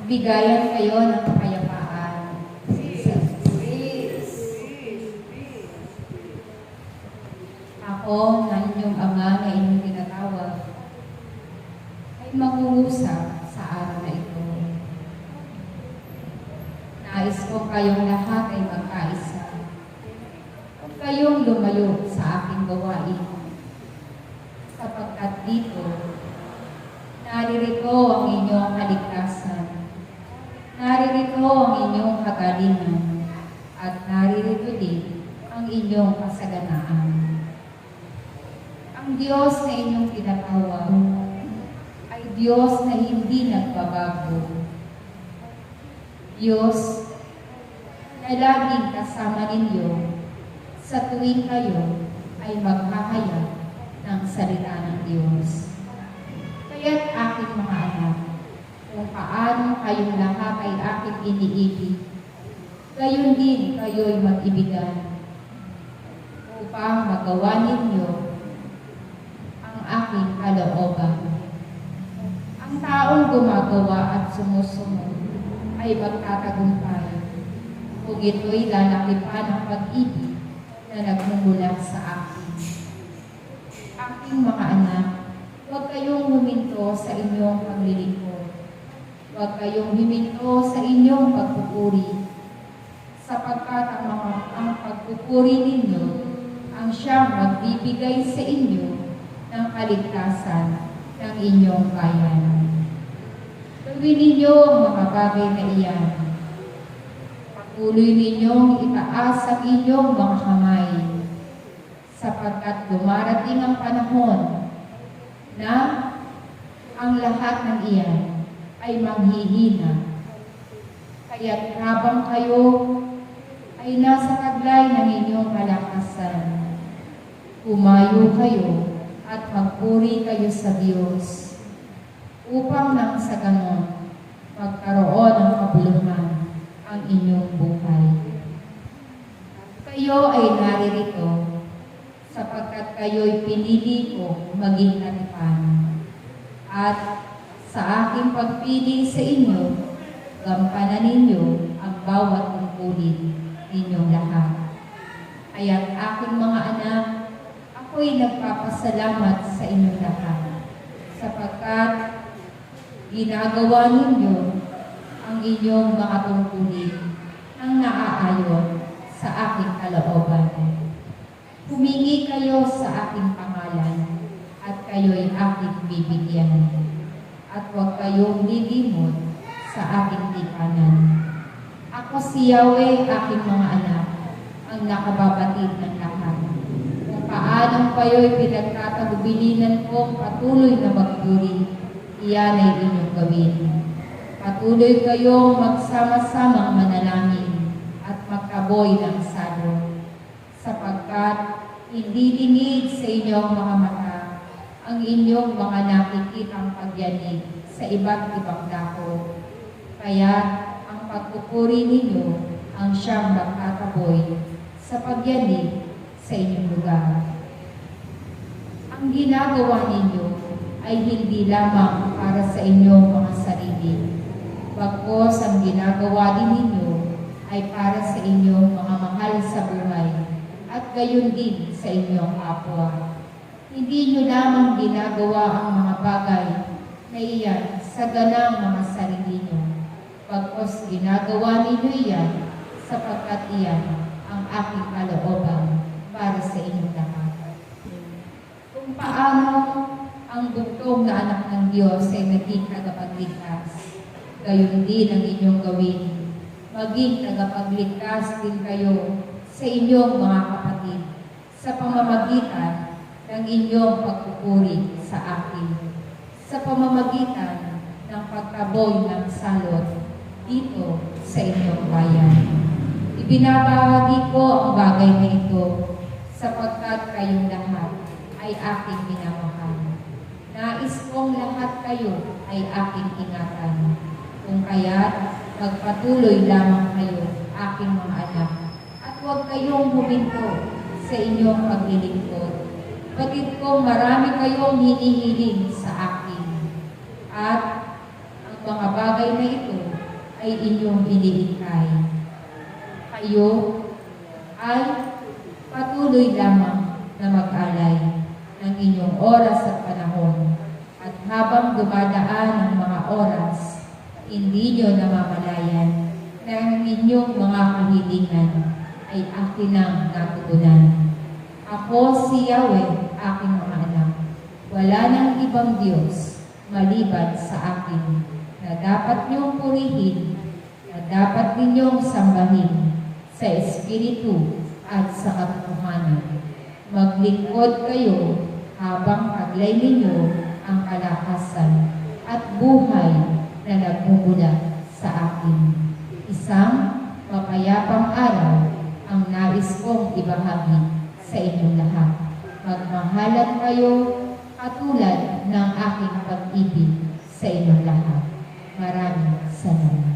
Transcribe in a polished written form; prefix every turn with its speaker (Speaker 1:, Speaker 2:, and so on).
Speaker 1: Bigayan kayo ng kapayapaan. Ako, na inyong Ama na inyong tinatawag, ay mangungusap sa araw na ito. Nais ko kayong lahat ay magkaisa. Huwag kayong lumayo sa aking gawain. Sapagkat dito, naririto ang inyong kaligtasan. Naririto ang inyong kagalingan. At naririto din ang inyong kasaganaan. Ang Diyos na inyong tinatawag ay Diyos na hindi nagbabago. Diyos na laging kasama ninyo sa tuwing kayo ay maghahayag ng salita ng Diyos. Kaya't aking mga anak, kung paano kayong lahat ay aking iniibig, gayon din kayo'y mag-ibigan upang magawa ninyo ang aking kalooban. Ang taong gumagawa at sumusunod ay magtatagumpay kung ito'y lalakipan ng pag-ibig na nagmumula sa akin. Aking mga anak, Huwag kayong huminto sa inyong paglilingkod. Huwag kayong huminto sa inyong pagpupuri, sapagkat ang pagpupuri ninyo ang siyang magbibigay sa inyo ng kaligtasan ng inyong bayan. Gawin ninyo ang mga bagay na iyan. Patuloy ninyong itaas ang inyong mga kamay, sapagkat dumarating ang panahon na ang lahat ng iyan ay manghihina. Kaya't habang kayo ay nasa taglay ng inyong kalakasan, humayo kayo at magpuri kayo sa Diyos, upang nang sa ganon magkaroon ng kabuluhan ang inyong buhay. Kayo ay naririto sapagkat kayo'y pinili ko maging katipan. At sa aking pagpili sa inyo, gampanan ninyo ang bawat tungkulin ninyong lahat. Kaya't aking mga anak, ako'y nagpapasalamat sa inyong lahat, sapagkat ginagawa ninyo ang inyong mga tungkulin ng naaayon sa aking kalooban. Humingi kayo sa aking pangalan at kayo'y aking bibigyan. At huwag kayong lilimot sa aking tikanan. Ako si Yahweh, aking mga anak, ang nakababatid ng lahat. Kung paanong kayo'y pinagtatagubilinan kong patuloy na magpuri, iyan ay inyong gawin. Patuloy kayong magsama-samang manalangin at magkaboy ng salo, sapagkat hindi lingid sa inyong mga mata ang inyong mga nakikitang pagyanig sa iba't ibang dako. Kaya ang pagpupuri ninyo ang siyang magtataboy sa pagyanig sa inyong lugar. Ang ginagawa ninyo ay hindi lamang para sa inyong mga sarili, bagkus ang ginagawa din ninyo ay para sa inyong mga mahal sa buhay at gayon din sa inyong kapwa. Hindi nyo lamang ginagawa ang mga bagay na iyan sa ganang mga sarili nyo, bagkus ginagawa ninyo iyan sapagkat iyan ang aking kalooban para sa inyong lahat. Kung paano ang bugtong na anak ng Diyos ay naging tagapagligtas, gayon din ang inyong gawin. Maging tagapagligtas din kayo sa inyong mga kapatid sa pamamagitan ng inyong pagpupuri sa akin, sa pamamagitan ng pagtaboy ng salot dito sa inyong bayan. Ibinabahagi ko ang bagay na ito sapagkat kayong lahat ay aking minamahal. Nais kong lahat kayo ay aking ingatan. Kung kaya't magpatuloy lamang kayo, aking mga anak, at huwag kayong huminto sa inyong paglilingkod. Bagit kong marami kayong hinihiling sa akin, at ang mga bagay na ito ay inyong iniikay. Kayo ay patuloy lamang na mag-alay ng inyong oras at panahon, at habang dumadaan ang mga oras, hindi nyo namamalayan na ang inyong mga kahilingan ay akin ang natutunan. Ako si Yahweh, aking mga anak. Wala nang ibang Diyos maliban sa akin na dapat niyong purihin, na dapat ninyong sambahin sa Espiritu at sa katotohanan. Maglingkod kayo habang taglay ninyo ang kalakasan at buhay na nagmumula sa akin. Isang mapayapang araw ang nais kong ibahagi sa inyong lahat. Magmahalan kayo katulad ng aking pag-ibig sa inyong lahat. Maraming salamat.